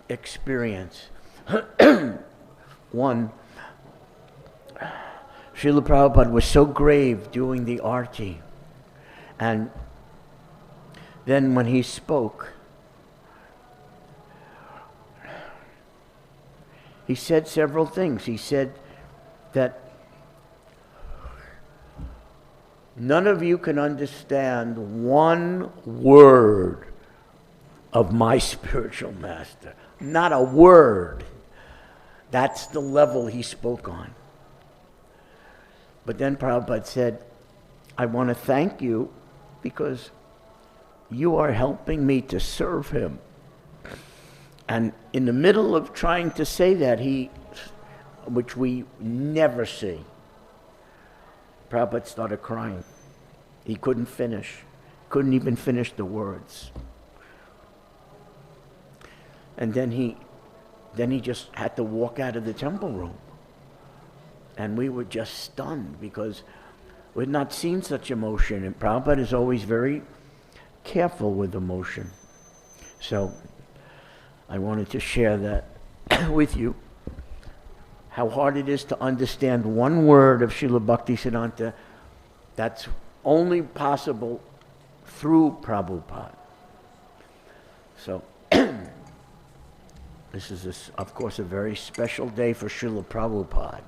experience. One, Srila Prabhupada was so grave doing the arti, and then when he spoke, he said several things. He said that none of you can understand one word of my spiritual master. Not a word. That's the level he spoke on. But then Prabhupada said, I want to thank you because you are helping me to serve him. And in the middle of trying to say that, which we never see, Prabhupada started crying. He couldn't even finish the words. And then he just had to walk out of the temple room. And we were just stunned because we'd not seen such emotion. And Prabhupada is always very careful with emotion. So I wanted to share that with you, how hard it is to understand one word of Srila Bhakti Siddhanta. That's only possible through Prabhupada. So this is, of course, a very special day for Srila Prabhupada,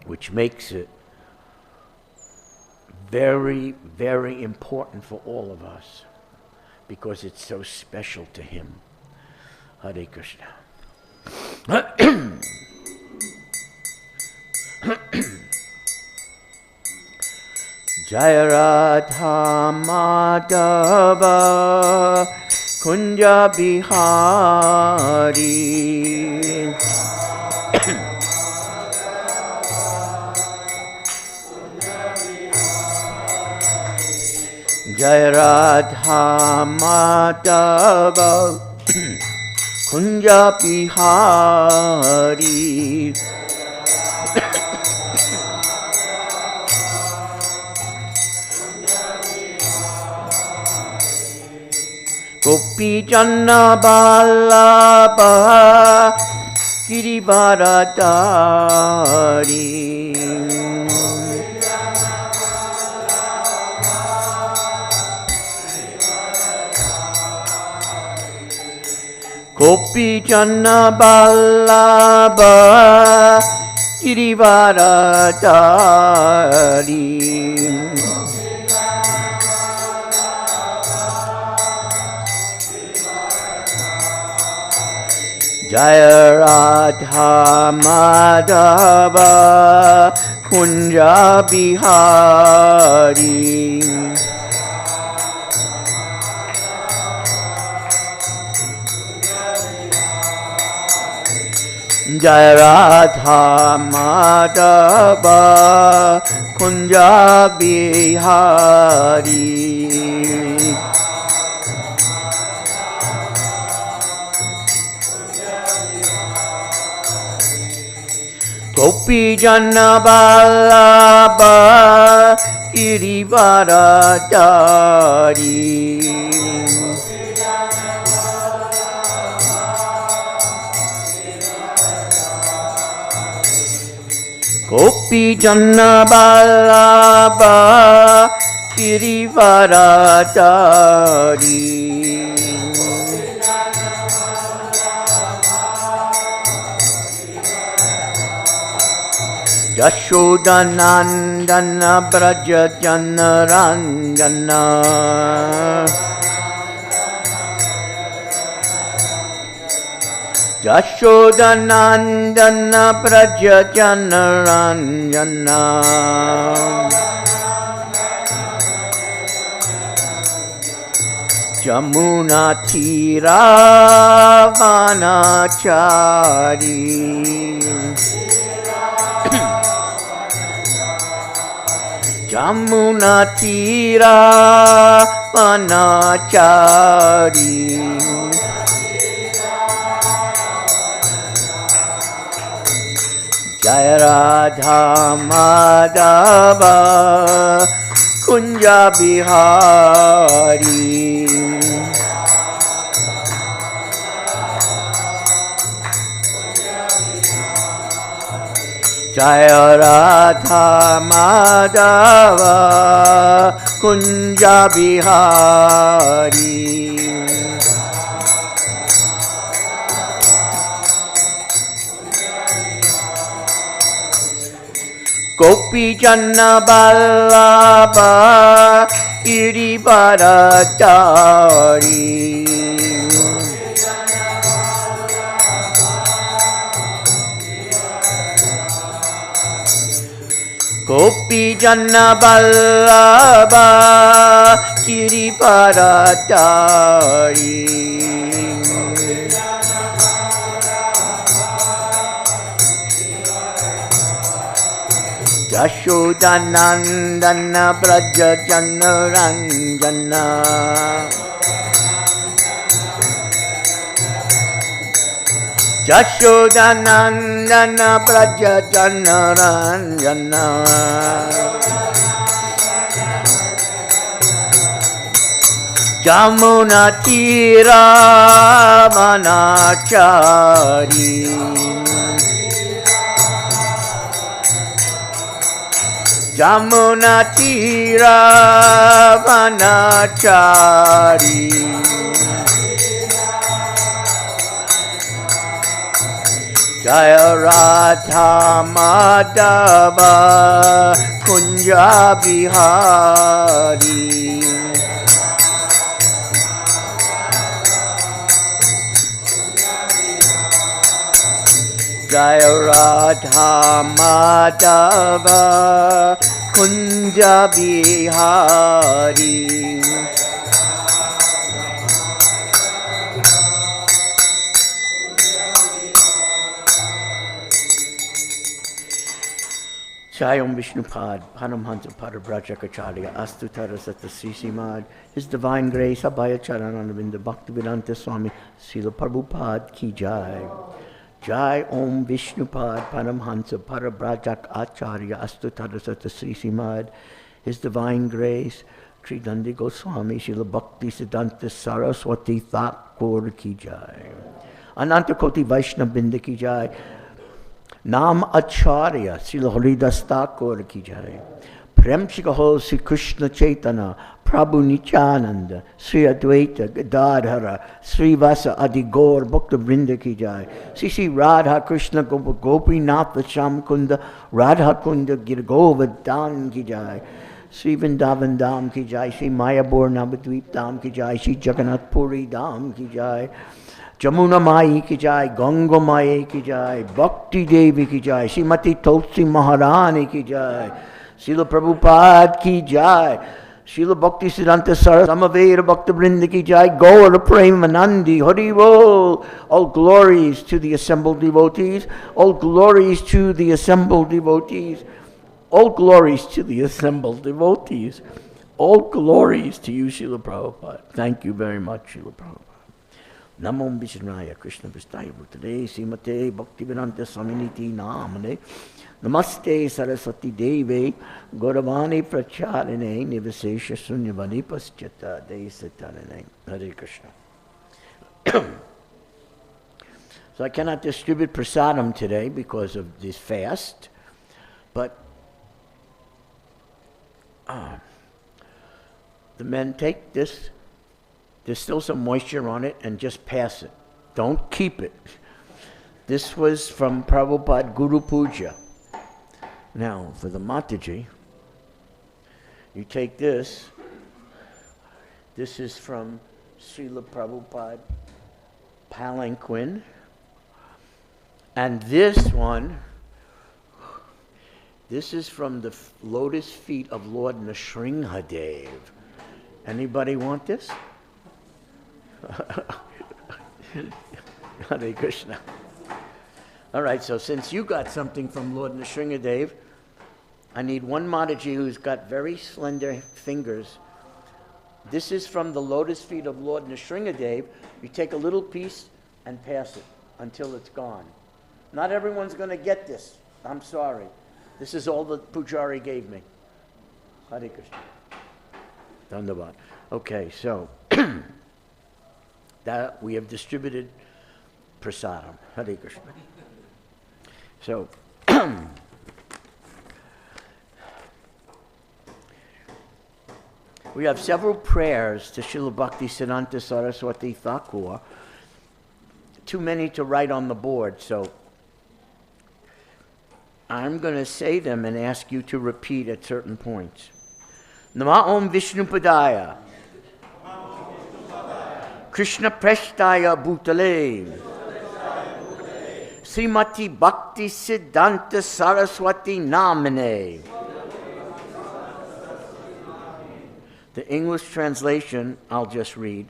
which makes it very, very important for all of us because it's so special to him. Hare Krishna. Jaya Radha Madhava Kunja Bihari. Jaya Radha Madhava Kunja Bihari. Gopi Janna Vallabha Girivaradari. Gopi Janna Vallabha Girivaradari. Jaya Radha Madhava Kunja Bihari. Jaya Radha Madhava Kunja Bihari. Gopi Janna Vallabha Girivaradari. Gopi Janna Vallabha Girivaradari. Yashodanandana Braja Janaranjana. Yashodanandana Braja Janaranjana. Jamuna Tira Vanachari. Jamuna Tira Vanachari. Jaya Radha Madhava Kunja Bihari. Jaya Radha Madhava Kunja Bihari. Gopi Janna Ballabha Girivaradari. Gopi Janna Ballabha Girivaradari. Yashodanandana Braja Jana Ranjana. Yashodanandana Braja Jana Ranjana. Jamuna Tira Manachari. Jamuna Tira Vanachari. Jaya Radha Madhava Kunja Bihari. Jaya Radha Madhava Kunja Bihari. Jayam Vishnupad, Paramhansa Parabrajacharya, Astu Tarasata Srimad, His Divine Grace, Abhaya Charanandavinda Bhakti Siddhanta Swami, Srila Prabhupada Ki Jai. Jai Om Vishnupad Paramhansa Parabrajak Acharya Astu Tarasata Srimad, His Divine Grace, Sridhandi Goswami, Srila Bhakti Siddhanta Saraswati Thakur Ki Jai. Ananta Koti Vaishnavrinda Ki Jai. Nam Acharya Srila Haridas Thakur Ki Jai. Prem Shikaho Sri Krishna Chaitanya Prabhu Nityananda Sri Advaita Gadadhara Sri Vasa Adi Gaur Bhakta Vrinda Ki Jai. Sri Radha Krishna Gopinath Sham Kunda Radha Kunda Girgovardhan Ki Jai. Sri Vrindavan Dham Ki Jai. Sri Mayapur Navadvip Dham Ki Jai. Sri Jagannath Puri Dham Ki Jai. Jamuna Mai Ki Jai, Ganga Mai Ki Jai, Bhakti Devi Ki Jai, Srimati Tulsi Maharani Ki Jai, Srila Prabhupada Ki Jai, Srila Bhakti Siddhanta Saraswati Samaveda Bhakta Vrinda Ki Jai, Gaura Premanandi, Hari Bol. All glories to the assembled devotees, all glories to the assembled devotees, all glories to the assembled devotees, all glories to you, Srila Prabhupada. Thank you very much, Srila Prabhupada. Namo Vishnaya Krishna Vistaya Bhutale Srimate Bhaktivedanta Swaminiti Namane Namaste Saraswati Deve Gauravani Pracharine Nivasesha Sunyavani Paschata Desatarane. Hare Krishna. So I cannot distribute prasadam today because of this fast, but the men take this. There's still some moisture on it, and just pass it. Don't keep it. This was from Prabhupada Guru Puja. Now, for the Mataji, you take this. This is from Srila Prabhupada Palanquin. And this one, this is from the lotus feet of Lord Nrsimhadev. Anybody want this? Hare Krishna. All right, so since you got something from Lord Nrsimhadev, I need one Mataji who's got very slender fingers. This is from the lotus feet of Lord Nrsimhadev. You take a little piece and pass it until it's gone. Not everyone's going to get this. I'm sorry. This is all the Pujari gave me. Hare Krishna. Dandavad. Okay, so that we have distributed prasadam. Hare Krishna. So We have several prayers to Srila Bhakti Siddhanta Saraswati Thakur. Too many to write on the board, so I'm going to say them and ask you to repeat at certain points. Nama Om Vishnupadaya, Krishna Preshtaya Bhutale, Srimati Bhakti Siddhanta Saraswati Namane. The English translation, I'll just read.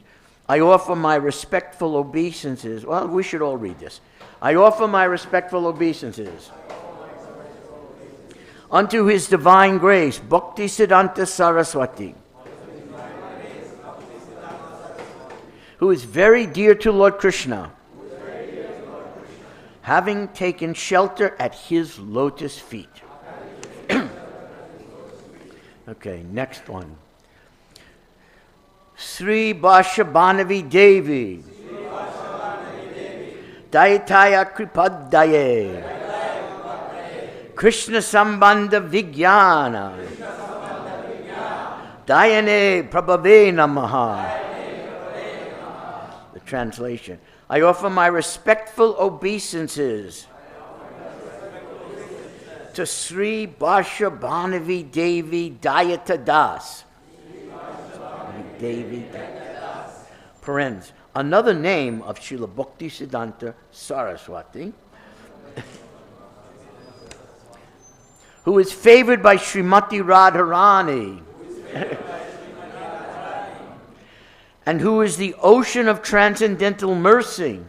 I offer my respectful obeisances. Well, we should all read this. I offer my respectful obeisances unto His Divine Grace, Bhakti Siddhanta Saraswati, who is very dear to Lord Krishna, having taken shelter at His lotus feet. Okay, next one. Sri Bhashabhanavi Devi, Dayataya Kripadaye, Krishna Sambandha Vijnana, Dayane Prabhave Namaha. The translation. I offer my respectful obeisances to Sri Bhashabhanavi Devi Dayata Das. Devi, parens, another name of Srila Bhakti Siddhanta Saraswati, who is favored by Srimati Radharani, and who is the ocean of transcendental mercy,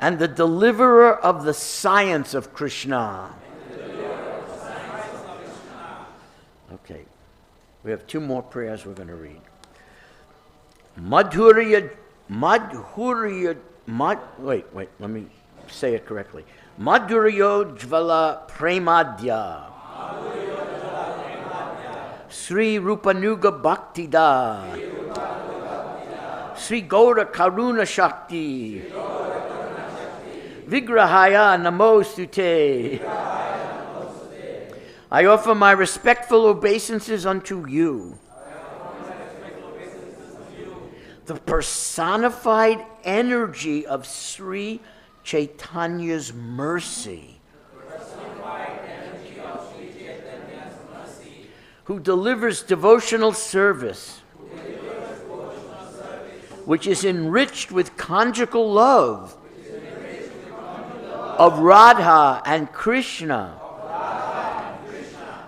and the deliverer of the science of Krishna. Okay. We have two more prayers we're going to read. Wait, let me say it correctly. Madhuryojvala Premadya Sri Rupanuga Bhaktida Sri Gaura Karuna Shakti Vigrahaya Namostute. I offer my respectful obeisances unto you, the personified energy of Sri Chaitanya's mercy, who delivers devotional service, which is enriched with conjugal love of Radha and Krishna,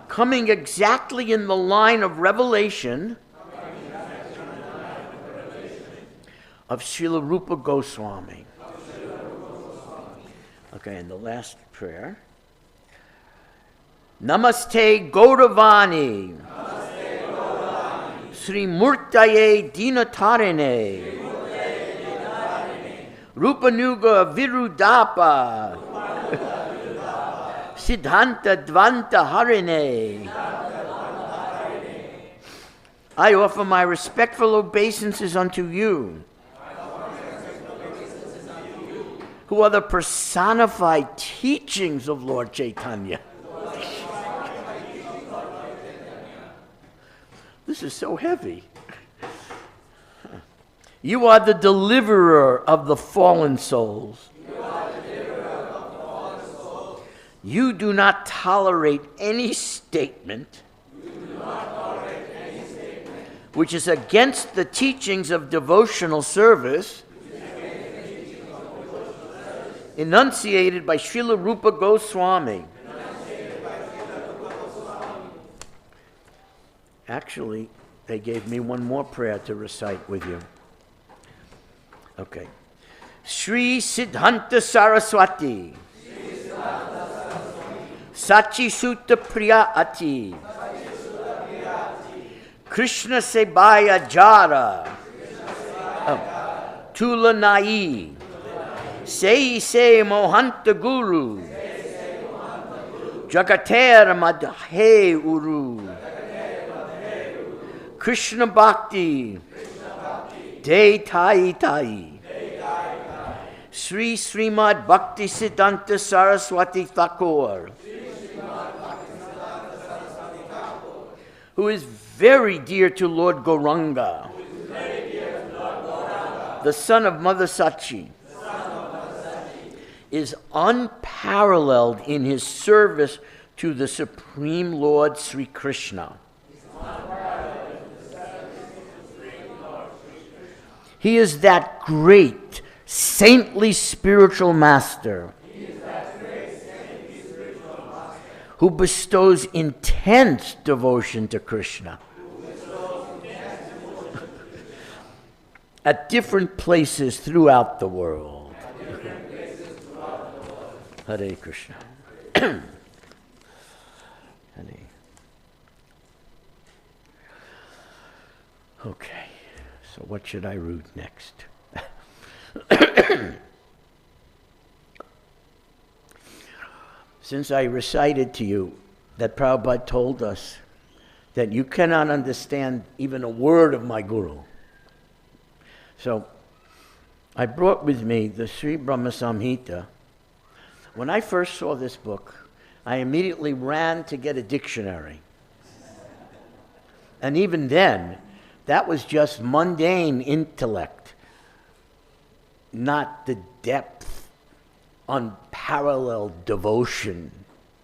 coming exactly in the line of revelation of Srila Rupa Goswami. Okay, and the last prayer. Namaste Gauravani, Sri Murtaye Dinatarine, Rupanuga Virudapa, Siddhanta Dvanta Harine. I offer my respectful obeisances unto you, who are the personified teachings of Lord Chaitanya. This is so heavy. You are the deliverer of the fallen souls. You do not tolerate any statement which is against the teachings of devotional service enunciated by Srila Rupa Goswami. Actually, they gave me one more prayer to recite with you. Okay. Sri Siddhanta Saraswati, Sachi Sutta Priya Ati, Krishna Sebaya Jara, Tula Nai, Se Mohanta Guru, Jagater Madhe Uru, Krishna Bhakti, De Tai Tai, Sri Srimad Bhakti Siddhanta Saraswati Thakur, who is very dear to Lord Gauranga, the son of Mother Sachi, is unparalleled in his service to the Supreme Lord Sri Krishna. He is that great, saintly spiritual master who bestows intense devotion to Krishna at different places throughout the world. Hare Krishna. Hare. Okay, so what should I read next? Since I recited to you that Prabhupada told us that you cannot understand even a word of my Guru. So I brought with me the Sri Brahma Samhita. When I first saw this book, I immediately ran to get a dictionary. And even then, that was just mundane intellect, not the depth, unparalleled devotion,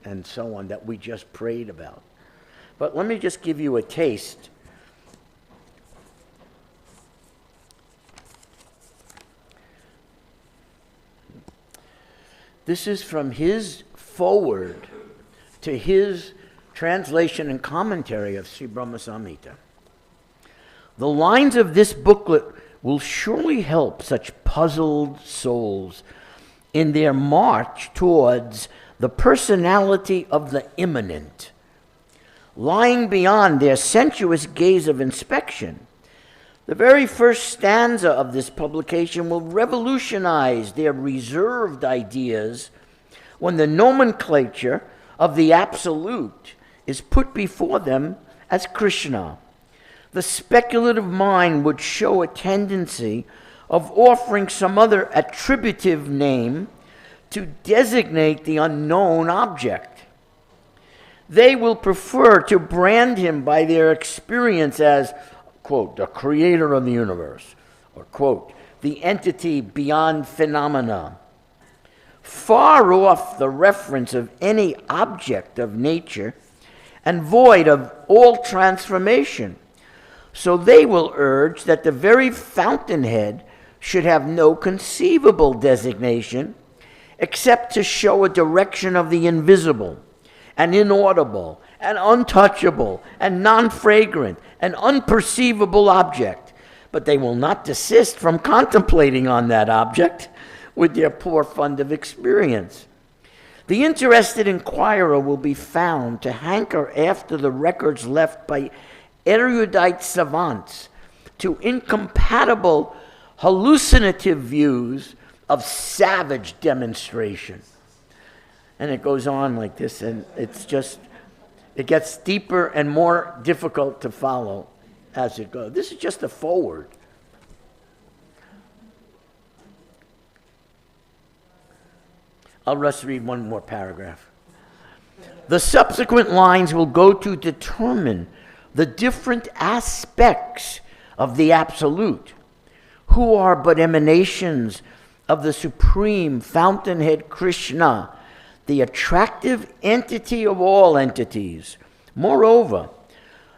and so on that we just prayed about. But let me just give you a taste. This is from his foreword to his translation and commentary of Sri Brahma Samhita. The lines of this booklet will surely help such puzzled souls in their march towards the personality of the immanent, lying beyond their sensuous gaze of inspection. The very first stanza of this publication will revolutionize their reserved ideas when the nomenclature of the Absolute is put before them as Krishna. The speculative mind would show a tendency of offering some other attributive name to designate the unknown object. They will prefer to brand him by their experience as, quote, the creator of the universe, or, quote, the entity beyond phenomena, far off the reference of any object of nature and void of all transformation. So they will urge that the very fountainhead should have no conceivable designation except to show a direction of the invisible and inaudible and untouchable and non-fragrant and unperceivable object. But they will not desist from contemplating on that object with their poor fund of experience. The interested inquirer will be found to hanker after the records left by erudite savants to incompatible hallucinative views of savage demonstration. And it goes on like this, and it's just, it gets deeper and more difficult to follow as it goes. This is just a foreword. I'll just read one more paragraph. The subsequent lines will go to determine the different aspects of the Absolute, who are but emanations of the Supreme Fountainhead Krishna, the attractive entity of all entities. Moreover,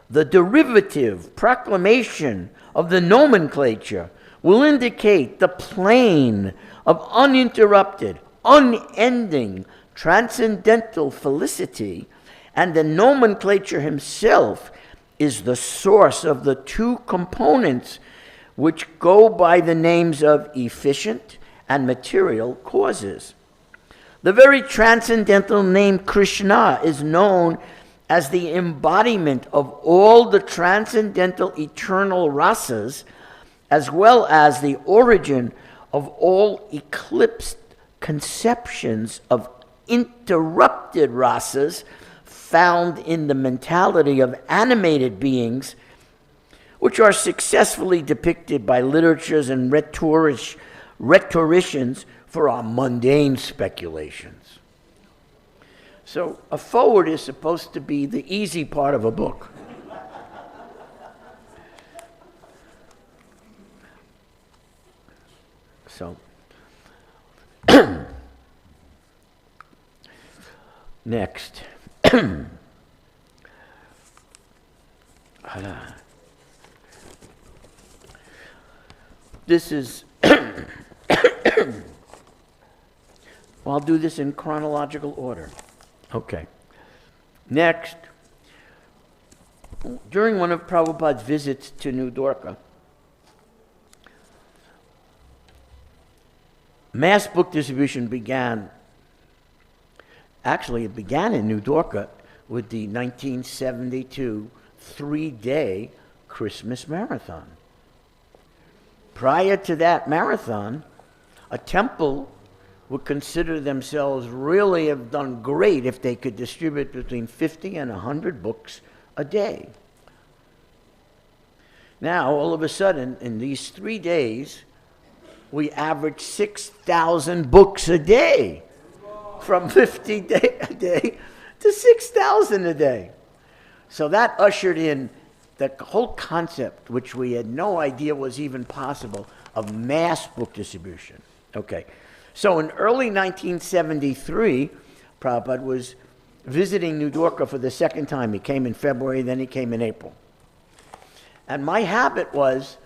the derivative proclamation of the nomenclature will indicate the plane of uninterrupted, unending, transcendental felicity, and the nomenclature himself is the source of the two components which go by the names of efficient and material causes. The very transcendental name Krishna is known as the embodiment of all the transcendental eternal rasas, as well as the origin of all eclipsed conceptions of interrupted rasas found in the mentality of animated beings, which are successfully depicted by literatures and rhetoricians for our mundane speculations. So a foreword is supposed to be the easy part of a book. So, next. This is, I'll do this in chronological order. Okay. Next, during one of Prabhupada's visits to New Dwarka, mass book distribution began. Actually, it began in New Dwarka with the 1972 three-day Christmas marathon. Prior to that marathon, a temple would consider themselves really have done great if they could distribute between 50 and 100 books a day. Now, all of a sudden, in these 3 days, we average 6,000 books a day, from 50 a day to 6,000 a day. So that ushered in the whole concept, which we had no idea was even possible, of mass book distribution. Okay, so in early 1973, Prabhupada was visiting New Dwarka for the second time. He came in February, then he came in April. And my habit was,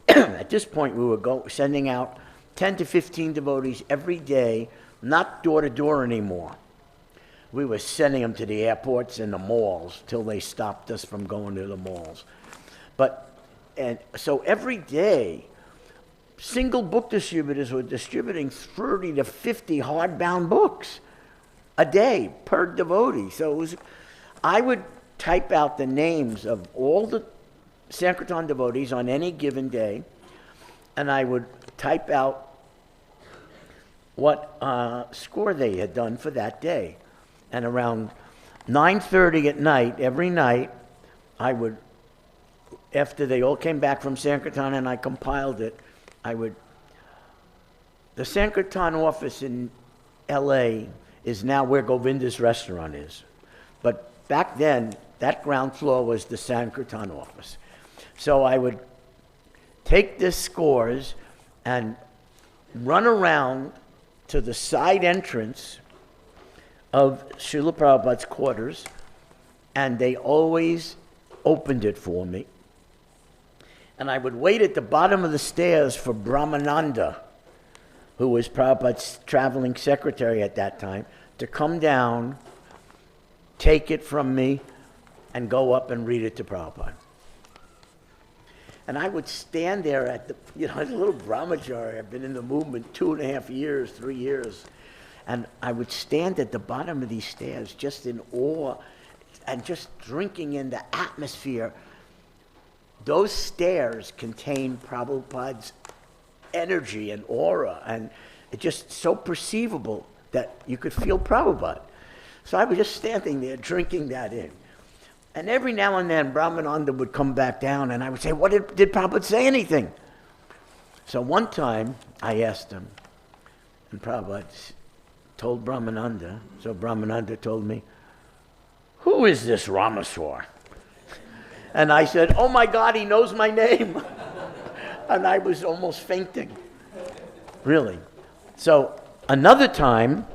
at this point, we were sending out 10 to 15 devotees every day, not door to door anymore. We were sending them to the airports and the malls till they stopped us from going to the malls. And so every day, single book distributors were distributing 30 to 50 hardbound books a day per devotee. So I would type out the names of all the Sankirtan devotees on any given day, and I would type out what score they had done for that day. And around 9:30 at night, every night, I would, after they all came back from Sankirtan and I compiled it, the Sankirtan office in LA is now where Govinda's restaurant is. But back then, that ground floor was the Sankirtan office. So I would take the scores and run around to the side entrance of Srila Prabhupada's quarters, and they always opened it for me. And I would wait at the bottom of the stairs for Brahmananda, who was Prabhupada's traveling secretary at that time, to come down, take it from me, and go up and read it to Prabhupada. And I would stand there at as a little brahmachari. I've been in the movement 2.5 years, 3 years. And I would stand at the bottom of these stairs just in awe and just drinking in the atmosphere. Those stairs contain Prabhupada's energy and aura, and it's just so perceivable that you could feel Prabhupada. So I was just standing there drinking that in. And every now and then, Brahmananda would come back down, and I would say, did Prabhupada say anything? So one time, I asked him, and Prabhupada told Brahmananda, so Brahmananda told me, "Who is this Ramesvara?" And I said, "Oh my God, he knows my name." And I was almost fainting, really. So another time,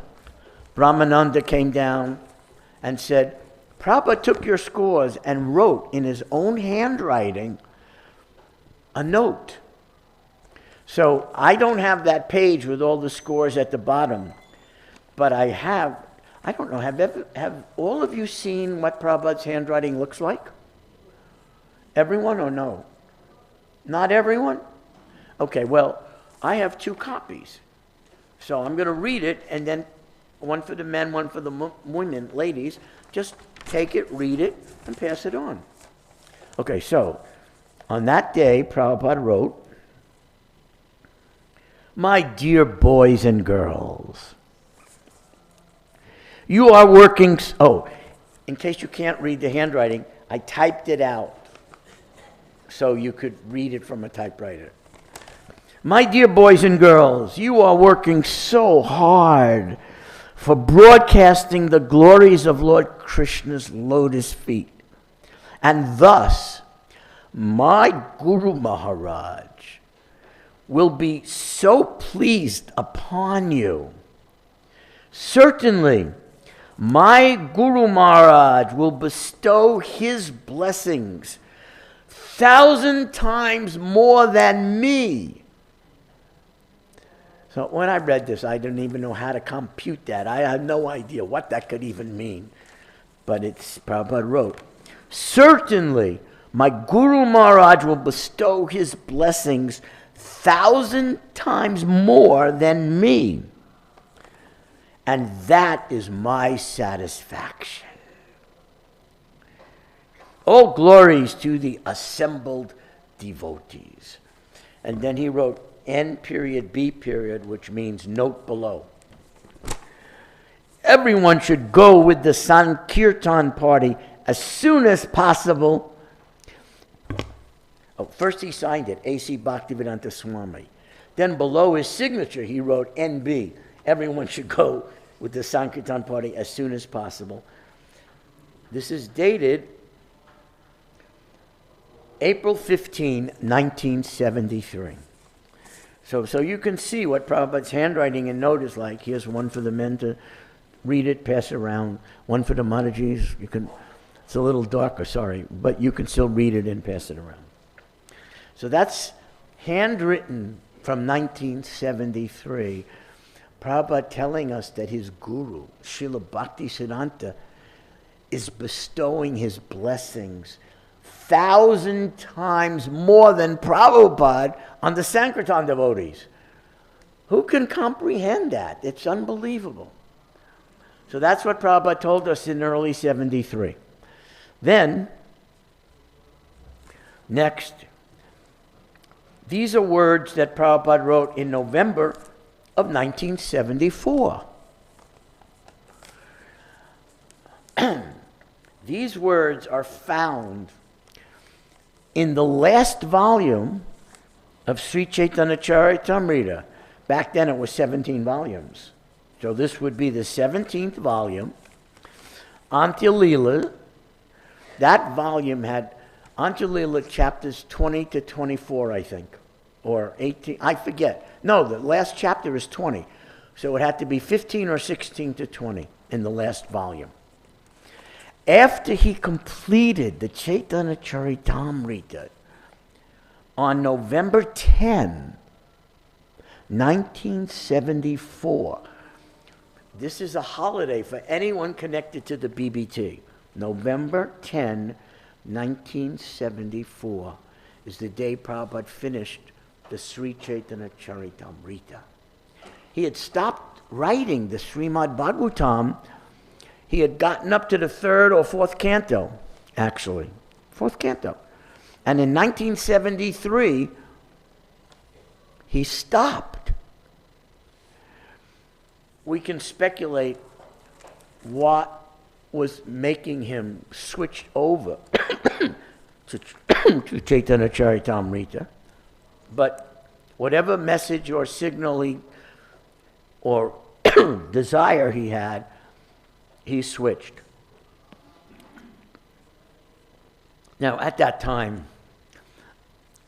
Brahmananda came down and said, "Prabhupada took your scores and wrote in his own handwriting a note." So I don't have that page with all the scores at the bottom, but I don't know, have all of you seen what Prabhupada's handwriting looks like? Everyone or no? Not everyone? Okay, well, I have 2 copies. So I'm going to read it, and then one for the men, one for the women, ladies. Just take it, read it, and pass it on. Okay, so on that day, Prabhupada wrote, "My dear boys and girls, you are working..." In case you can't read the handwriting, I typed it out so you could read it from a typewriter. "My dear boys and girls, you are working so hard for broadcasting the glories of Lord Krishna's lotus feet. And thus, my Guru Maharaj will be so pleased upon you. Certainly, my Guru Maharaj will bestow his blessings 1,000 times more than me. So when I read this, I didn't even know how to compute that. I had no idea what that could even mean. But Prabhupada wrote, certainly, my Guru Maharaj will bestow his blessings 1,000 times more than me. And that is my satisfaction. All glories to the assembled devotees. And then he wrote N period B period, which means note below. Everyone should go with the Sankirtan party as soon as possible. Oh, first he signed it, A.C. Bhaktivedanta Swami. Then below his signature he wrote NB. Everyone should go with the Sankirtan party as soon as possible. This is dated April 15, 1973. So you can see what Prabhupada's handwriting and note is like. Here's one for the men to read it, pass it around. One for the Maharajas. It's a little darker, sorry, but you can still read it and pass it around. So that's handwritten from 1973. Prabhupada telling us that his guru, Srila Bhakti Siddhanta, is bestowing his blessings 1,000 times more than Prabhupada on the Sankirtan devotees. Who can comprehend that? It's unbelievable. So that's what Prabhupada told us in early 73. Then, next, these are words that Prabhupada wrote in November of 1974. These words are found in the last volume of Sri Chaitanya Charitamrita. Back then it was 17 volumes. So this would be the 17th volume. Antya Leela. That volume had Antya Leela chapters 20 to 24, I think. Or 18, I forget. No, the last chapter is 20. So it had to be 15 or 16 to 20 in the last volume. After he completed the Chaitanya Charitamrita on November 10, 1974, this is a holiday for anyone connected to the BBT. November 10, 1974 is the day Prabhupada finished the Sri Chaitanya Charitamrita. He had stopped writing the Srimad Bhagavatam. He had gotten up to the third or fourth canto, actually. Fourth canto. And in 1973, he stopped. We can speculate what was making him switch over to Chaitanya Charitamrita. But whatever message or signal or desire he had, he switched. Now, at that time,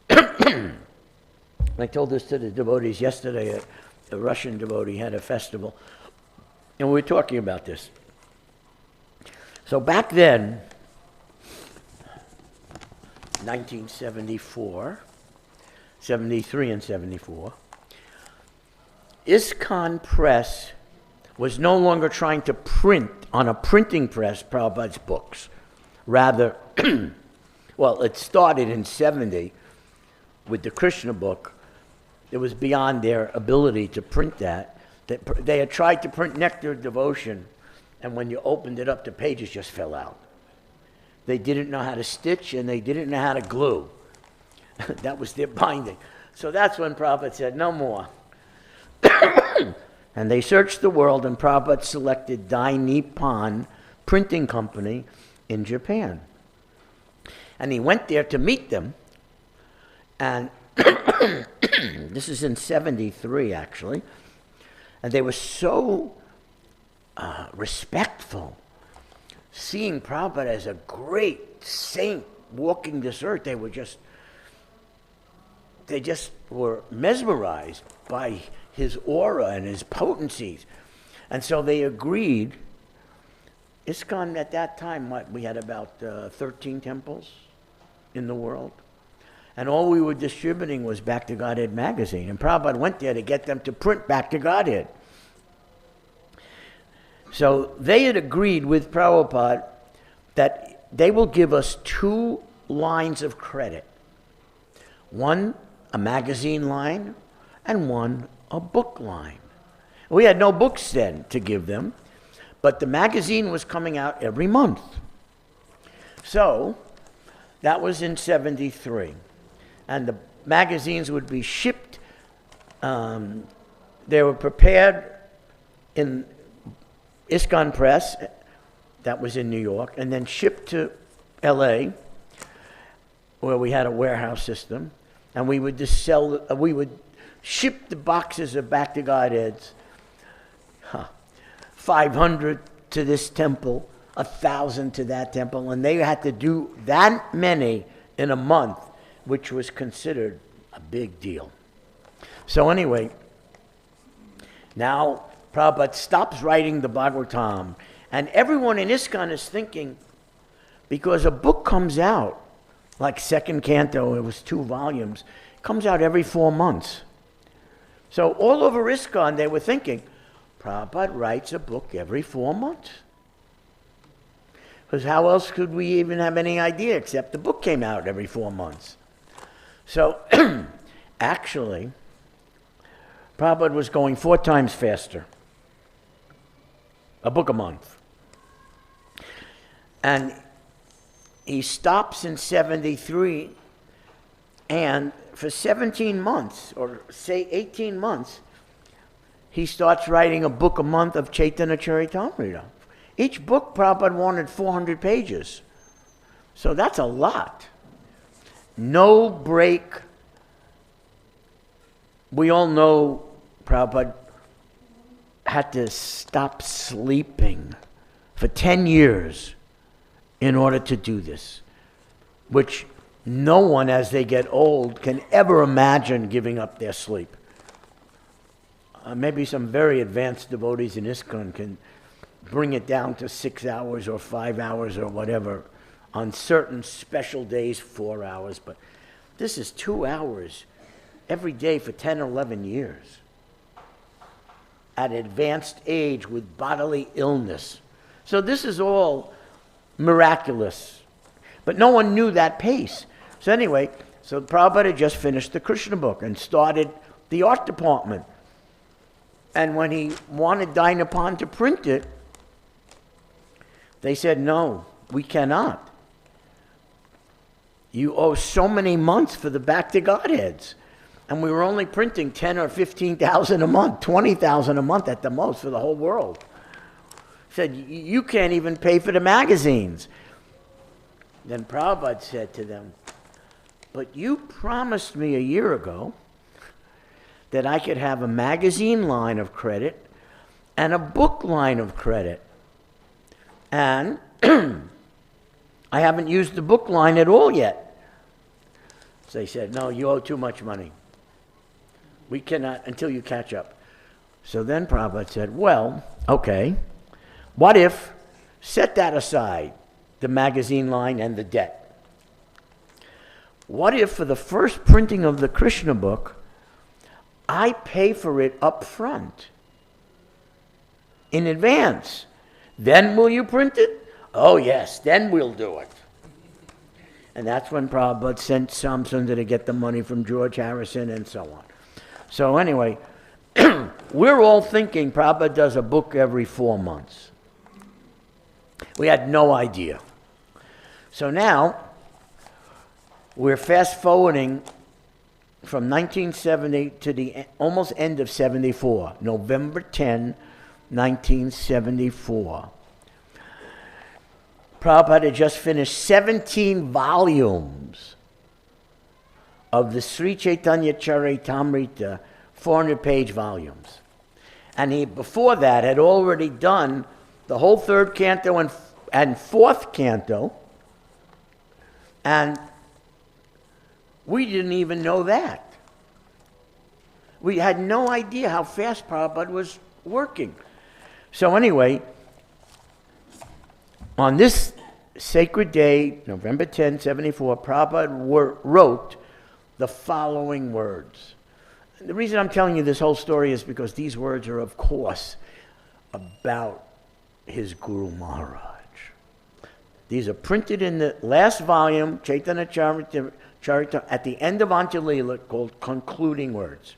I told this to the devotees yesterday, a Russian devotee had a festival, and we were talking about this. So back then, 1974, 73 and 74, ISKCON Press was no longer trying to print on a printing press Prabhupada's books. Rather, well, it started in 70 with the Krishna book. It was beyond their ability to print that. They had tried to print Nectar Devotion, and when you opened it up, the pages just fell out. They didn't know how to stitch, and they didn't know how to glue. That was their binding. So that's when Prabhupada said, no more. And they searched the world, and Prabhupada selected Dai Nippon Printing Company in Japan. And he went there to meet them, and this is in 73, actually, and they were so respectful, seeing Prabhupada as a great saint walking this earth. They were just they just were mesmerized by his aura and his potencies. And so they agreed. ISKCON at that time, we had about 13 temples in the world. And all we were distributing was Back to Godhead magazine. And Prabhupada went there to get them to print Back to Godhead. So they had agreed with Prabhupada that they will give us 2 lines of credit. One, a magazine line, and one, a book line. We had no books then to give them, but the magazine was coming out every month. So that was in 73. And the magazines would be shipped. They were prepared in ISKCON Press, that was in New York, and then shipped to LA, where we had a warehouse system, and we would just we would ship the boxes of Back to Godheads, 500 to this temple, 1,000 to that temple, and they had to do that many in a month, which was considered a big deal. So anyway, now Prabhupada stops writing the Bhagavatam, and everyone in ISKCON is thinking, because a book comes out, like second canto, it was 2 volumes, comes out every 4 months. So all over ISKCON, they were thinking, Prabhupada writes a book every 4 months. Because how else could we even have any idea except the book came out every 4 months? So actually, Prabhupada was going 4 times faster. A book a month. And he stops in 73, and for 17 months, or say 18 months, he starts writing a book a month of Chaitanya Charitamrita. Each book, Prabhupada wanted 400 pages. So that's a lot. No break. We all know Prabhupada had to stop sleeping for 10 years in order to do this, which no one, as they get old, can ever imagine giving up their sleep. Maybe some very advanced devotees in ISKCON can bring it down to 6 hours or 5 hours or whatever. On certain special days, 4 hours. But this is 2 hours every day for 10 or 11 years. At advanced age with bodily illness. So this is all miraculous. But no one knew that pace. So anyway, so Prabhupada had just finished the Krishna book and started the art department. And when he wanted Dynapon to print it, they said, no, we cannot. You owe so many months for the Back to Godheads. And we were only printing 10 or 15,000 a month, 20,000 a month at the most for the whole world. Said, you can't even pay for the magazines. Then Prabhupada said to them, but you promised me a year ago that I could have a magazine line of credit and a book line of credit. And I haven't used the book line at all yet. So they said, no, you owe too much money. We cannot until you catch up. So then Prabhupada said, well, okay, what if, set that aside, the magazine line and the debt. What if for the first printing of the Krishna book, I pay for it up front, in advance? Then will you print it? Oh yes, then we'll do it. And that's when Prabhupada sent Samsunda to get the money from George Harrison and so on. So anyway, we're all thinking Prabhupada does a book every 4 months. We had no idea. So now, we're fast forwarding from 1970 to the almost end of 74, November 10, 1974. Prabhupada had just finished 17 volumes of the Sri Chaitanya Charitamrita, 400-page volumes. And he, before that, had already done the whole 3rd canto and 4th canto, and we didn't even know that. We had no idea how fast Prabhupada was working. So anyway, on this sacred day, November 10, 74, Prabhupada wrote the following words. The reason I'm telling you this whole story is because these words are, of course, about his Guru Maharaj. These are printed in the last volume, Chaitanya Charita, at the end of Anjalila, called Concluding Words.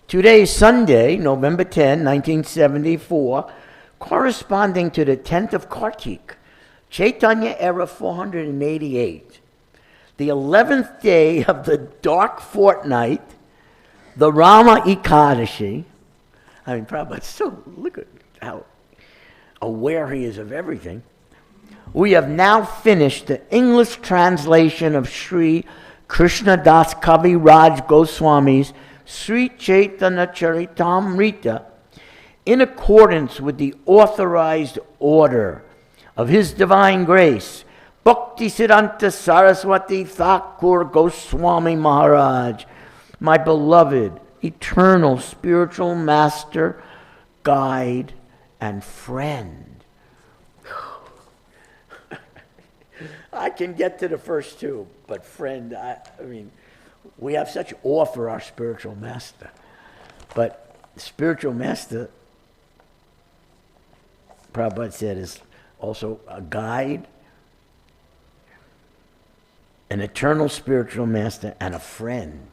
Today is Sunday, November 10, 1974, corresponding to the 10th of Kartik, Chaitanya era 488, the 11th day of the dark fortnight, the Rama Ekadashi. I mean, Prabhupada, so look at how aware he is of everything. We have now finished the English translation of Sri Krishnadas Kaviraj Goswami's Sri Chaitanya Charitamrita in accordance with the authorized order of His Divine Grace, Bhakti Siddhanta Saraswati Thakur Goswami Maharaj, my beloved, eternal spiritual master, guide, and friend. I can get to the first two, but friend, I mean, we have such awe for our spiritual master. But spiritual master, Prabhupada said, is also a guide, an eternal spiritual master, and a friend.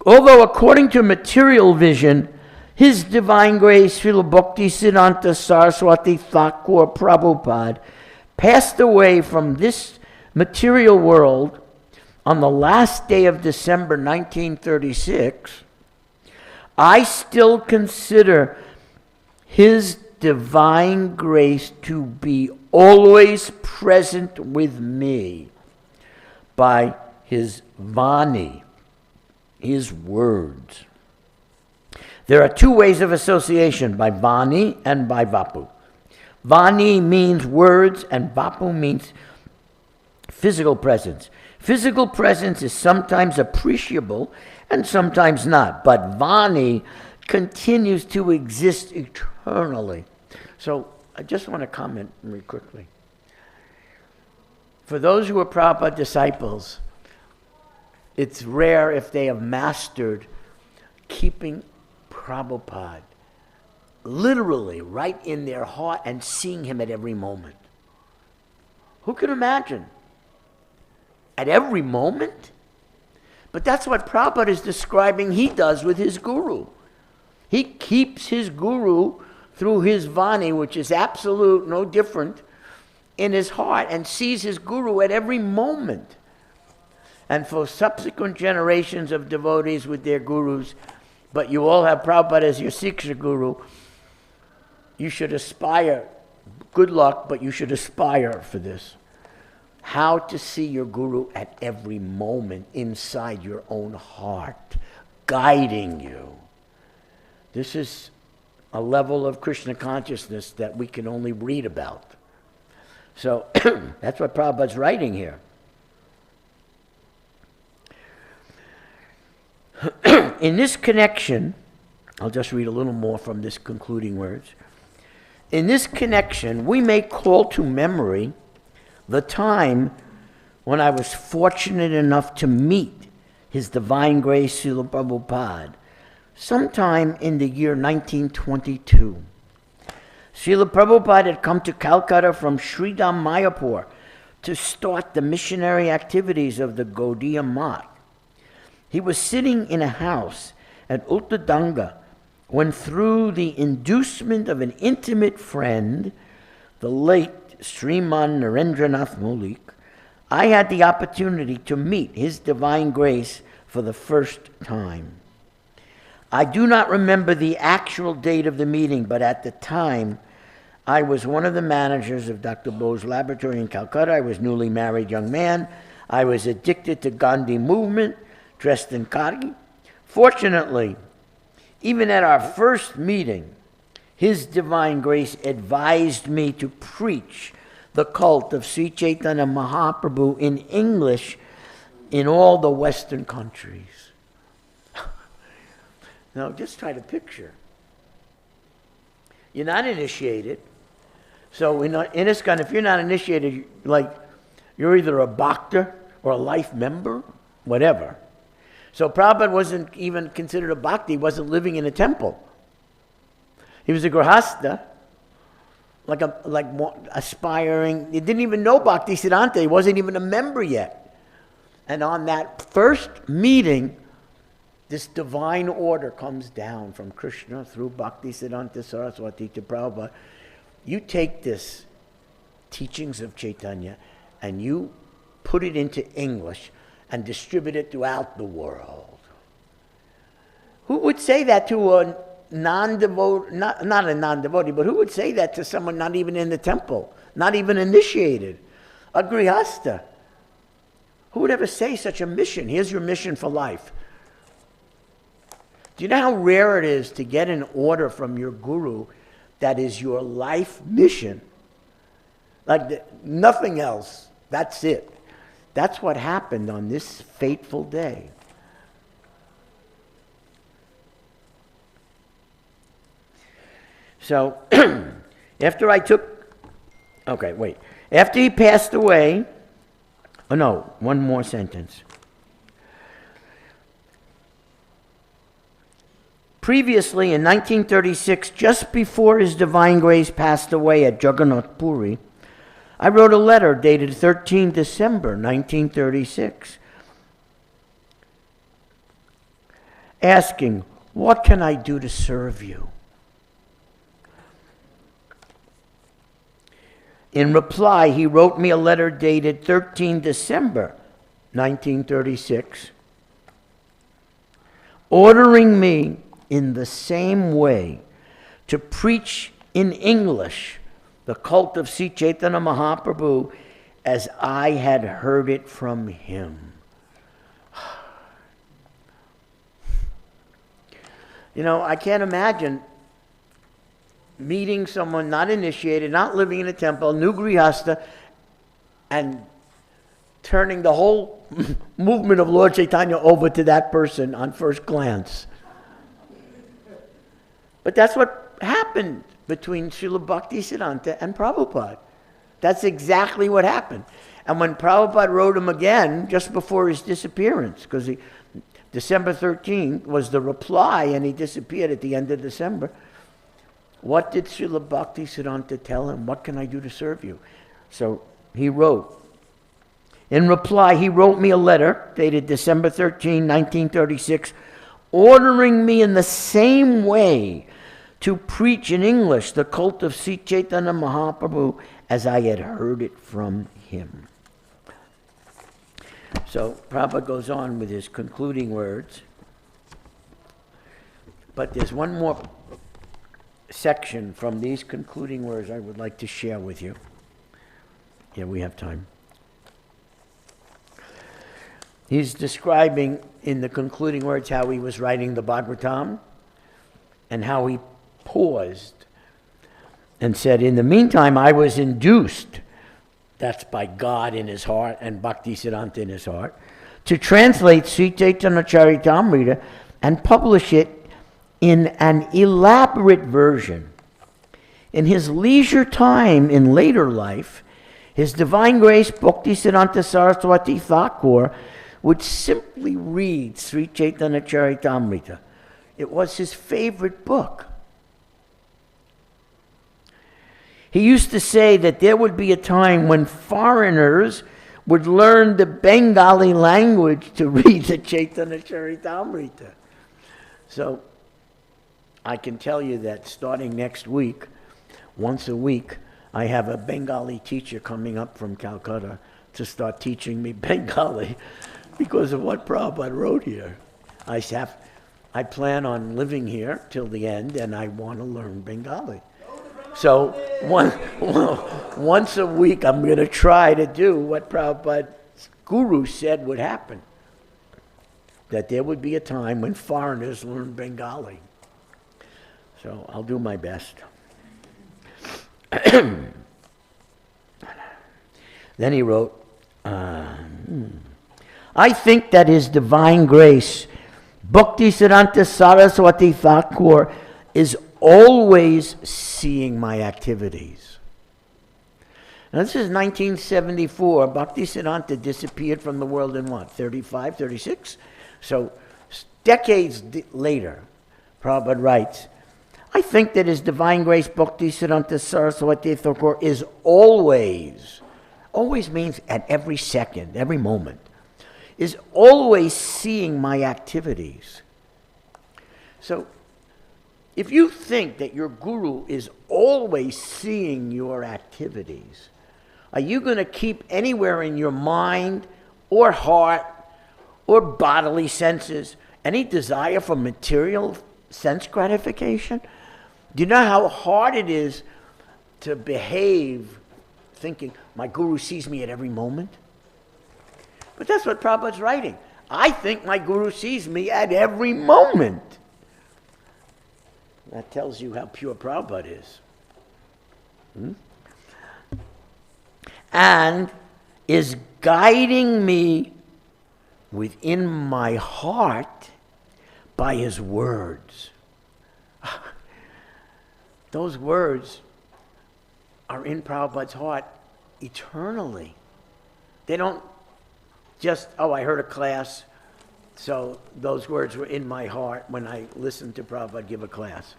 Although according to material vision, His Divine Grace, Srila Bhakti Siddhanta Saraswati Thakur Prabhupada, passed away from this material world on the last day of December 1936, I still consider His Divine Grace to be always present with me by His Vani, His words. There are two ways of association, by Vani and by Vapu. Vani means words and Vapu means physical presence. Physical presence is sometimes appreciable and sometimes not, but Vani continues to exist eternally. So I just want to comment very quickly. For those who are Prabhupada disciples, it's rare if they have mastered keeping Prabhupada literally right in their heart and seeing him at every moment. Who could imagine? At every moment? But that's what Prabhupada is describing he does with his guru. He keeps his guru through his Vani, which is absolute, no different, in his heart, and sees his guru at every moment. And for subsequent generations of devotees with their gurus, but you all have Prabhupada as your Siksha guru, you should aspire, good luck, but you should aspire for this. How to see your guru at every moment inside your own heart, guiding you. This is a level of Krishna consciousness that we can only read about. So that's what Prabhupada's writing here. In this connection, I'll just read a little more from this concluding words. In this connection, we may call to memory the time when I was fortunate enough to meet His Divine Grace Srila Prabhupada, sometime in the year 1922. Srila Prabhupada had come to Calcutta from Sridham Mayapur to start the missionary activities of the Gaudiya Math. He was sitting in a house at Uttadanga when, through the inducement of an intimate friend, the late Sriman Narendranath Maulik, I had the opportunity to meet His Divine Grace for the first time. I do not remember the actual date of the meeting, but at the time, I was one of the managers of Dr. Bose's laboratory in Calcutta. I was a newly married young man. I was addicted to Gandhi movement, dressed in khaki. Fortunately, even at our first meeting, His Divine Grace advised me to preach the cult of Sri Chaitanya Mahaprabhu in English in all the Western countries. Now, just try to picture. You're not initiated. So in ISKCON, if you're not initiated, like, you're either a bhakta or a life member, whatever. So Prabhupada wasn't even considered a bhakti. He wasn't living in a temple. He was a grihastha, like aspiring. He didn't even know Bhakti Siddhanta. He wasn't even a member yet. And on that first meeting, this divine order comes down from Krishna through Bhakti Siddhanta Saraswati to Prabhupada. You take this teachings of Chaitanya and you put it into English and distribute it throughout the world. Who would say that to a non-devotee, not a non-devotee, but who would say that to someone not even in the temple, not even initiated? A grihastha. Who would ever say such a mission? Here's your mission for life. Do you know how rare it is to get an order from your guru that is your life mission? Like nothing else. That's it. That's what happened on this fateful day. So, after he passed away, one more sentence. Previously, in 1936, just before His Divine Grace passed away at Jagannath Puri, I wrote a letter dated 13 December 1936, asking, "What can I do to serve you?" In reply, he wrote me a letter dated 13 December 1936, ordering me in the same way to preach in English the cult of Sri Chaitanya Mahaprabhu as I had heard it from him. You know, I can't imagine meeting someone not initiated, not living in a temple, new grihastha, and turning the whole movement of Lord Chaitanya over to that person on first glance. But that's what happened between Srila Bhakti Siddhanta and Prabhupada. That's exactly what happened. And when Prabhupada wrote him again, just before his disappearance, because December 13th was the reply, and he disappeared at the end of December, what did Srila Bhakti Siddhanta tell him? What can I do to serve you? So he wrote. In reply, he wrote me a letter dated December 13, 1936, ordering me in the same way to preach in English the cult of Sri Chaitanya Mahaprabhu as I had heard it from him. So Prabhupada goes on with his concluding words. But there's one more section from these concluding words I would like to share with you. Yeah, we have time. He's describing in the concluding words how he was writing the Bhagavatam and how he paused and said, in the meantime, I was induced, that's by God in his heart and Bhakti Siddhanta in his heart, to translate Sri Chaitanya Charitamrita and publish it in an elaborate version. In his leisure time in later life, His Divine Grace Bhakti Siddhanta Saraswati Thakur would simply read Sri Chaitanya Charitamrita. It was his favorite book. He used to say that there would be a time when foreigners would learn the Bengali language to read the Chaitanya Charitamrita. So I can tell you that starting next week, once a week, I have a Bengali teacher coming up from Calcutta to start teaching me Bengali because of what Prabhupada wrote here. I plan on living here till the end, and I want to learn Bengali. So once a week, I'm going to try to do what Prabhupada's guru said would happen, that there would be a time when foreigners learn Bengali. So I'll do my best. Then he wrote, I think that His Divine Grace, Bhakti Siddhanta Saraswati Thakur, is always seeing my activities. Now, this is 1974. Bhakti Siddhanta disappeared from the world in what, 35, 36? So decades later, Prabhupada writes, I think that His Divine Grace Bhakti Siddhanta Saraswati Thakur is always means at every second, every moment, is always seeing my activities. So if you think that your guru is always seeing your activities, are you going to keep anywhere in your mind or heart or bodily senses any desire for material sense gratification? Do you know how hard it is to behave thinking, my guru sees me at every moment? But that's what Prabhupada's writing. I think my guru sees me at every moment. That tells you how pure Prabhupada is. And is guiding me within my heart by His words. Those words are in Prabhupada's heart eternally. They don't just, I heard a class, so those words were in my heart when I listened to Prabhupada give a class.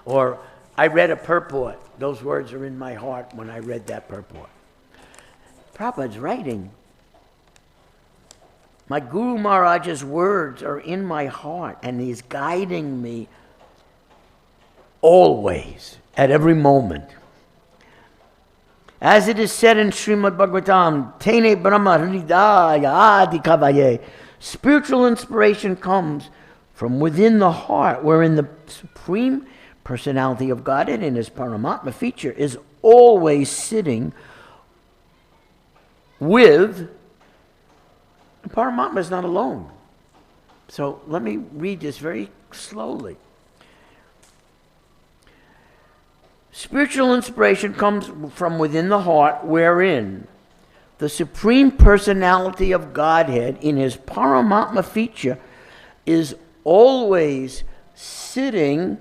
Or I read a purport. Those words are in my heart when I read that purport. Prabhupada's writing, my Guru Maharaj's words are in my heart, and He's guiding me always, at every moment. As it is said in Srimad Bhagavatam, Tene Brahma Hridaya Adi Kavaye, spiritual inspiration comes from within the heart, wherein the Supreme Personality of Godhead in His Paramatma feature is always sitting with. Paramatma is not alone. So let me read this very slowly. Spiritual inspiration comes from within the heart, wherein the Supreme Personality of Godhead in His Paramatma feature is always sitting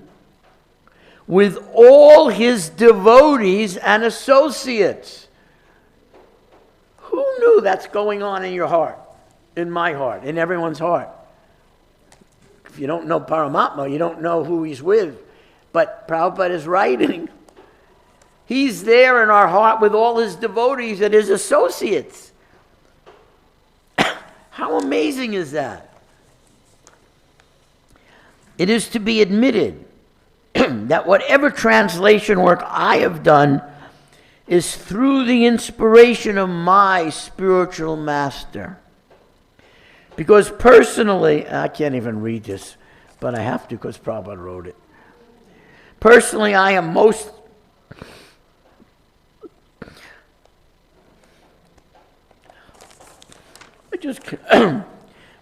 with all His devotees and associates. Who knew that's going on in your heart, in my heart, in everyone's heart? If you don't know Paramatma, you don't know who He's with. But Prabhupada is writing, He's there in our heart with all His devotees and His associates. How amazing is that? It is to be admitted that whatever translation work I have done is through the inspiration of my spiritual master. Because personally, I can't even read this, but I have to because Prabhupada wrote it. Personally, I am most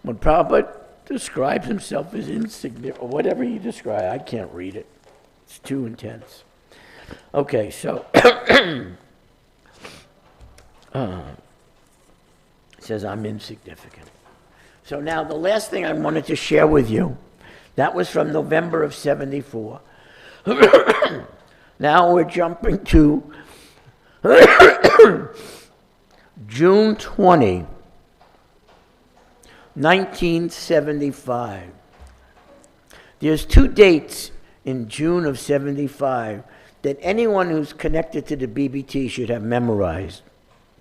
when Prabhupada describes himself as insignificant, or whatever he describes, I can't read it. It's too intense. Okay, so it says I'm insignificant. So now the last thing I wanted to share with you, that was from November of 74. Now we're jumping to June 20, 1975. There's two dates in June of 75 that anyone who's connected to the BBT should have memorized.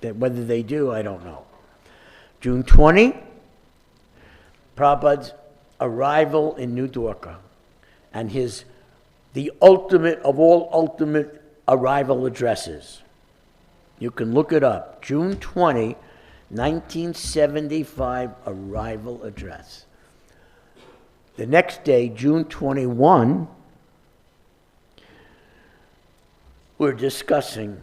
That whether they do, I don't know. June 20, Prabhupada's arrival in New Dwarka, and the ultimate of all ultimate arrival addresses. You can look it up. June 20, 1975 arrival address. The next day, June 21, we're discussing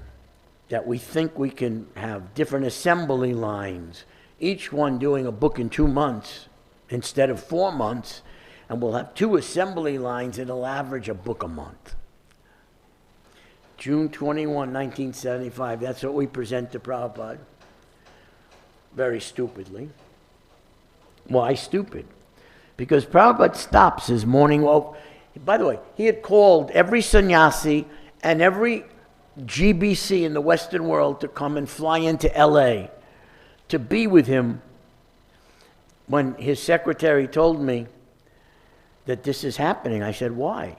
that we think we can have different assembly lines, each one doing a book in 2 months instead of 4 months, and we'll have 2 assembly lines and it'll average a book a month. June 21, 1975, that's what we present to Prabhupada, very stupidly. Why stupid? Because Prabhupada stops his morning walk. By the way, he had called every sannyasi and every GBC in the Western world to come and fly into LA to be with him when his secretary told me that this is happening. I said, why?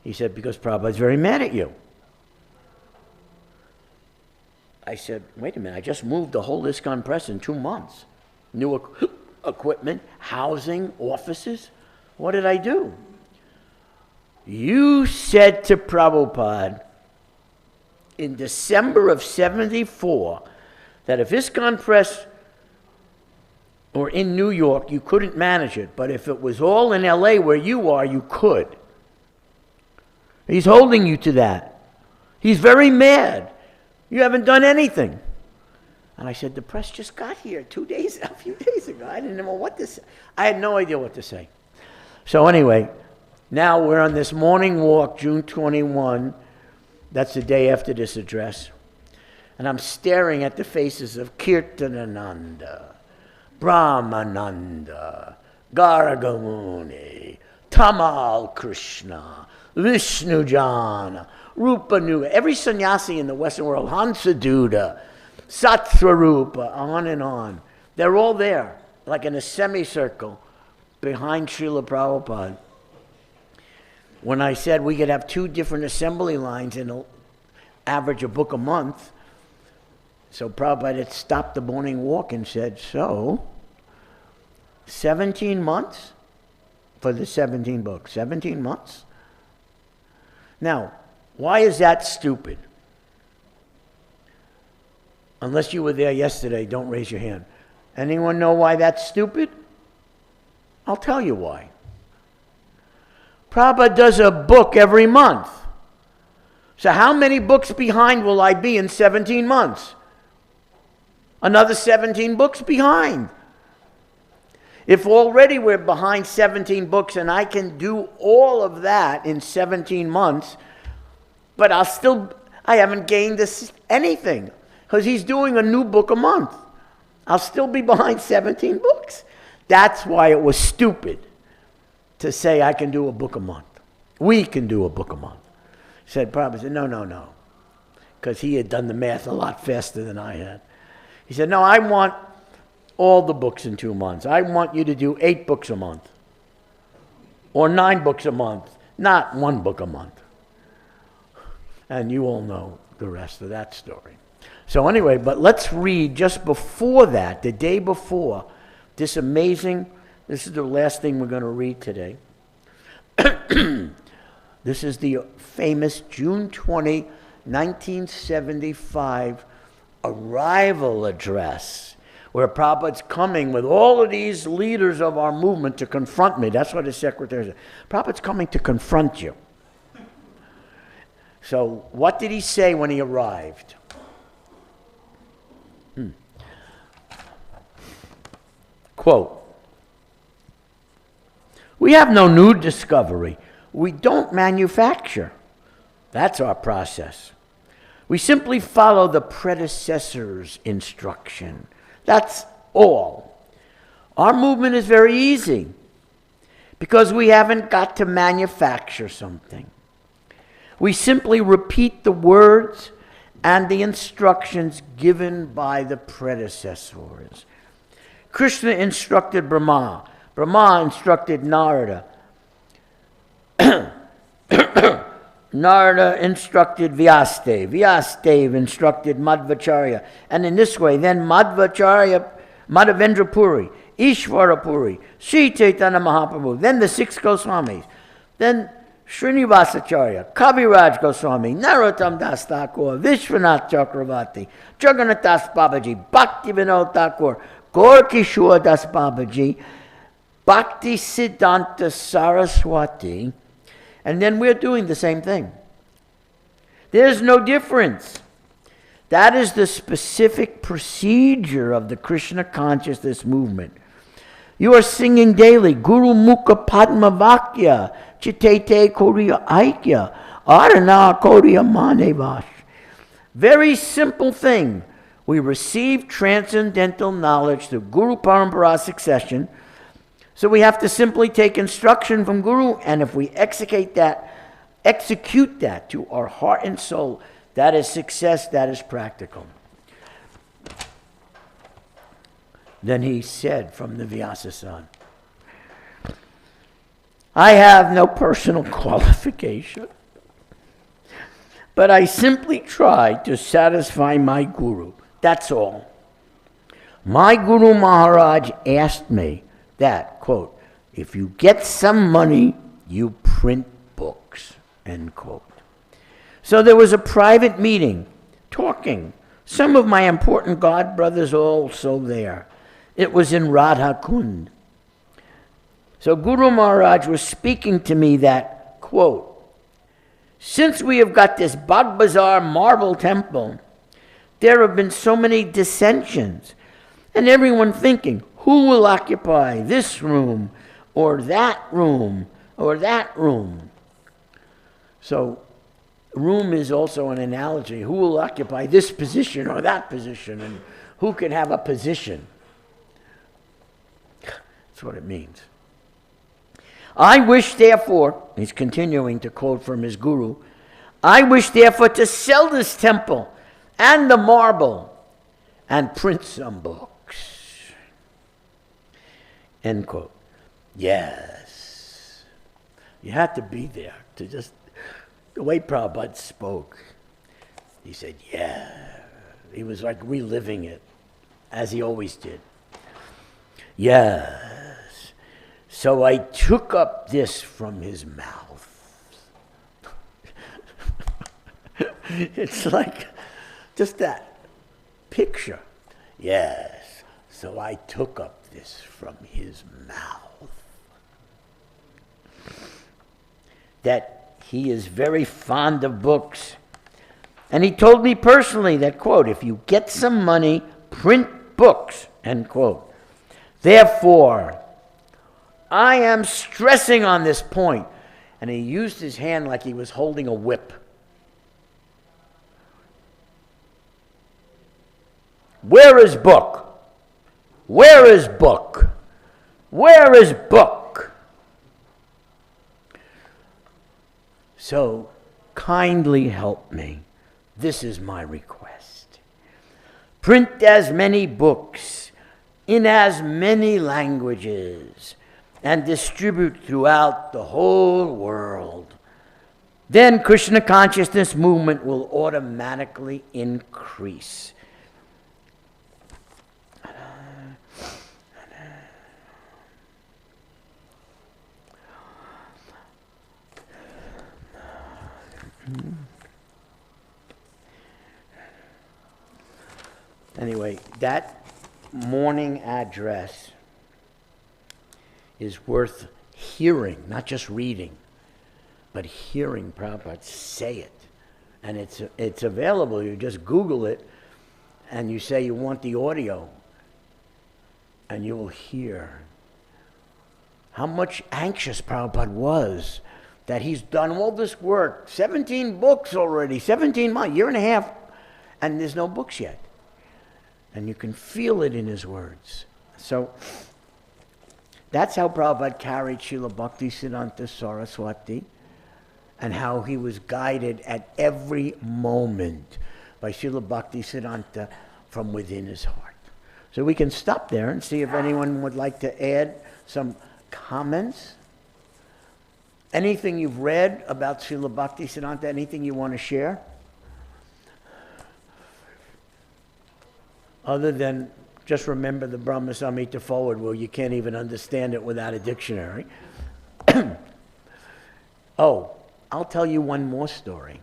He said, because Prabhupada's very mad at you. I said, wait a minute, I just moved the whole ISKCON press in 2 months. New equipment, housing, offices. What did I do? You said to Prabhupada in December of 74 that if ISKCON press or in New York, you couldn't manage it, but if it was all in LA where you are, you could. He's holding you to that. He's very mad. You haven't done anything. And I said, the press just got here a few days ago. I didn't know what to say. I had no idea what to say. So anyway, now we're on this morning walk, June 21. That's the day after this address. And I'm staring at the faces of Kirtanananda, Brahmananda, Gargamuni, Tamal Krishna, Vishnujana, Rupanuga, every sannyasi in the Western world, Hansaduda, Sattvarupa, on. They're all there, like in a semicircle behind Srila Prabhupada. When I said we could have 2 different assembly lines and average a book a month, so Prabhupada had stopped the morning walk and said, so, 17 months for the 17 books, 17 months? Now, why is that stupid? Unless you were there yesterday, don't raise your hand. Anyone know why that's stupid? I'll tell you why. Prabhupada does a book every month. So how many books behind will I be in 17 months? Another 17 books behind. If already we're behind 17 books and I can do all of that in 17 months, but I haven't gained anything because he's doing a new book a month. I'll still be behind 17 books. That's why it was stupid to say I can do a book a month. We can do a book a month. Prabhupada said, no, because he had done the math a lot faster than I had. He said, no, I want all the books in 2 months. I want you to do 8 books a month or 9 books a month, not 1 book a month. And you all know the rest of that story. So anyway, but let's read just before that, the day before, this is the last thing we're going to read today. This is the famous June 20, 1975 arrival address, where Prabhupada's coming with all of these leaders of our movement to confront me. That's what his secretary said. Prabhupada's coming to confront you. So what did he say when he arrived? Quote, we have no new discovery. We don't manufacture. That's our process. We simply follow the predecessor's instruction. That's all. Our movement is very easy because we haven't got to manufacture something. We simply repeat the words and the instructions given by the predecessors. Krishna instructed Brahma. Brahma instructed Narada. Narada instructed Vyasadeva. Vyasadeva instructed Madhvacharya. And in this way, then Madhavendra Puri, Ishvara Puri, Sri Chaitanya Mahaprabhu, then the 6 Goswamis, then Srinivasacharya, Kaviraj Goswami, Narottam Das Thakur, Vishwanath Chakravarti, Jagannath Das Babaji, Bhakti Vinod Thakur, Gaur Kishore Das Babaji, Bhakti Siddhanta Saraswati, and then we're doing the same thing. There's no difference. That is the specific procedure of the Krishna consciousness movement. You are singing daily, Guru Mukha Padma Vakya, Chitete Koriya Aikya, Arana Koriya Manevash. Very simple thing. We receive transcendental knowledge through Guru Parampara succession, So we have to simply take instruction from Guru, and if we execute that to our heart and soul, that is success, that is practical. Then he said from the Vyasa-san, I have no personal qualification, but I simply try to satisfy my Guru. That's all. My Guru Maharaj asked me that, quote, if you get some money, you print books, end quote. So there was a private meeting, talking. Some of my important God brothers also there. It was in Radha Kund. So Guru Maharaj was speaking to me that, quote, since we have got this Bagh Bazar marble temple, there have been so many dissensions, and everyone thinking, who will occupy this room, or that room, or that room? So room is also an analogy. Who will occupy this position or that position, and who can have a position? That's what it means. I wish, therefore, he's continuing to quote from his Guru, I wish, therefore, to sell this temple and the marble and print some books. End quote. Yes. You had to be there to just, the way Prabhupada spoke, he said, yeah. He was like reliving it, as he always did. Yes. So I took up this from his mouth. It's like just that picture. Yes. So I took up this from his mouth. That he is very fond of books. And he told me personally that, quote, if you get some money, print books, end quote. Therefore, I am stressing on this point. And he used his hand like he was holding a whip. Where is book? Where is book? Where is book? So, kindly help me. This is my request. Print as many books in as many languages and distribute throughout the whole world. Then Krishna consciousness movement will automatically increase. Anyway, that morning address is worth hearing, not just reading, but hearing Prabhupada say it. And it's available. You just Google it, and you say you want the audio, and you will hear how much anxious Prabhupada was that he's done all this work, 17 books already, 17 months, year and a half, and there's no books yet. And you can feel it in his words. So that's how Prabhupada carried Srila Bhakti Siddhanta Saraswati, and how he was guided at every moment by Srila Bhakti Siddhanta from within his heart. So we can stop there and see if anyone would like to add some comments. Anything you've read about Srila Bhakti Siddhanta, anything you want to share? Other than just remember the Brahma Samhita forward, where you can't even understand it without a dictionary. Oh, I'll tell you one more story.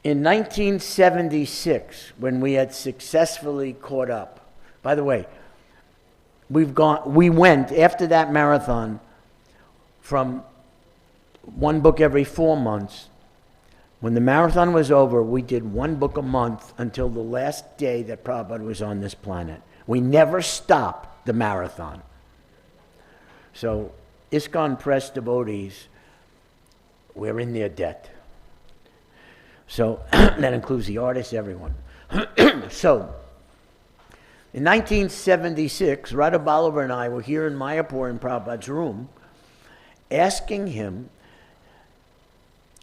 In 1976, when we had successfully caught up, by the way, we went after that marathon from one book every 4 months. When the marathon was over, we did one book a month until the last day that Prabhupada was on this planet. We never stopped the marathon. So, ISKCON Press devotees, we're in their debt. So, that includes the artists, everyone. So, In 1976, Radha Ballava and I were here in Mayapur in Prabhupada's room, asking him,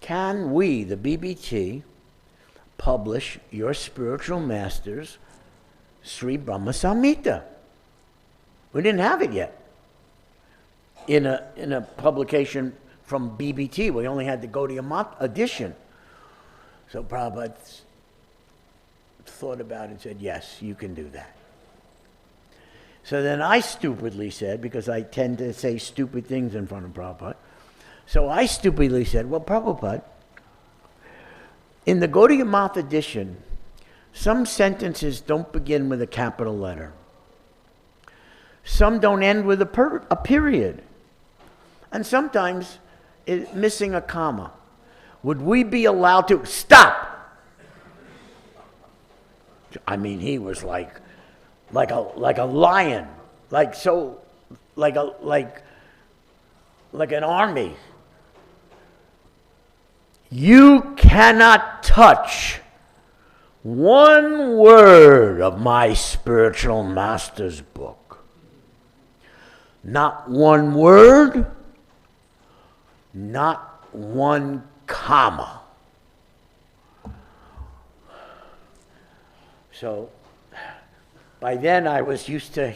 can we, the BBT, publish your spiritual master's Sri Brahma Samhita? We didn't have it yet in a publication from BBT. We only had the Gaudiya Math edition. So Prabhupada thought about it and said, yes, you can do that. So then I stupidly said, because I tend to say stupid things in front of Prabhupada, so I stupidly said, well, Prabhupada, in the Gaudiya Math edition, some sentences don't begin with a capital letter. Some don't end with a period. And sometimes it's missing a comma. Would we be allowed to stop? I mean, he was like a lion, like an army. You cannot touch one word of my spiritual master's book. Not one word, not one comma. So by then I was used to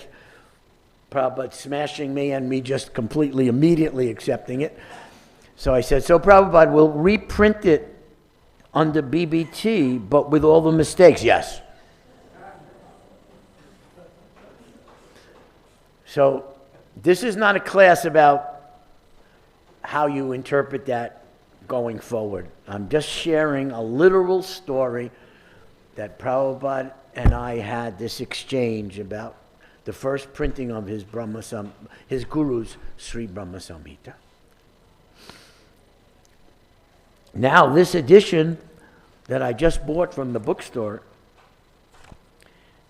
Prabhupada smashing me and me just completely, immediately accepting it. So I said, so Prabhupada, we'll reprint it under BBT, but with all the mistakes. Yes. So this is not a class about how you interpret that going forward. I'm just sharing a literal story that Prabhupada and I had this exchange about the first printing of his guru's Sri Brahma Samhita. Now this edition that I just bought from the bookstore,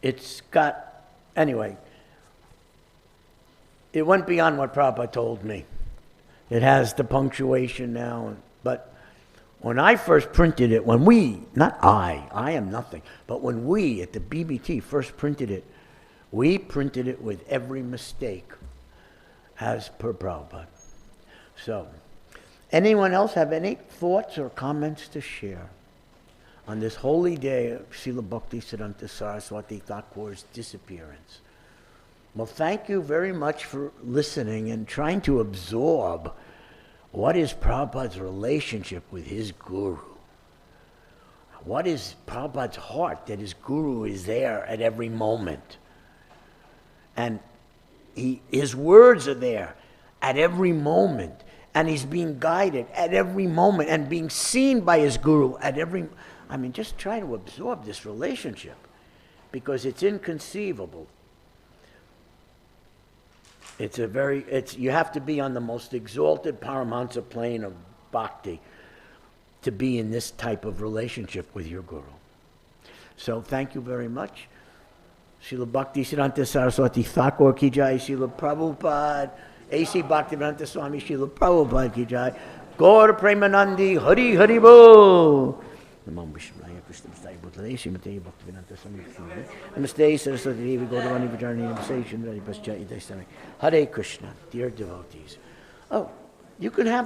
it's got, anyway, it went beyond what Prabhupada told me. It has the punctuation now, but when I first printed it, when we, not I am nothing, but when we at the BBT first printed it, we printed it with every mistake as per Prabhupada. So, anyone else have any thoughts or comments to share on this holy day of Srila Bhakti Siddhanta Saraswati Thakur's disappearance? Well, thank you very much for listening and trying to absorb what is Prabhupada's relationship with his guru. What is Prabhupada's heart that his guru is there at every moment? And his words are there at every moment. And he's being guided at every moment and being seen by his guru at every... I mean, just try to absorb this relationship because it's inconceivable. You have to be on the most exalted Paramahansa plane of bhakti to be in this type of relationship with your guru. So thank you very much. Srila Bhakti Siddhanta Saraswati Thakur ki jai, Srila Prabhupada, A.C. Bhaktivedanta Swami Srila Prabhupada ki jai, Gaur Premanandi, Hari Hari Bol. Namam Vishnaya Krishna Mastaya Bhutale, Srimate Bhaktivedanta Swami Srila. Namaste Saraswati Devi Gaudavani Vajarni Namaste Shindari Paschayate Sami. Hare Krishna, dear devotees. Oh, you can have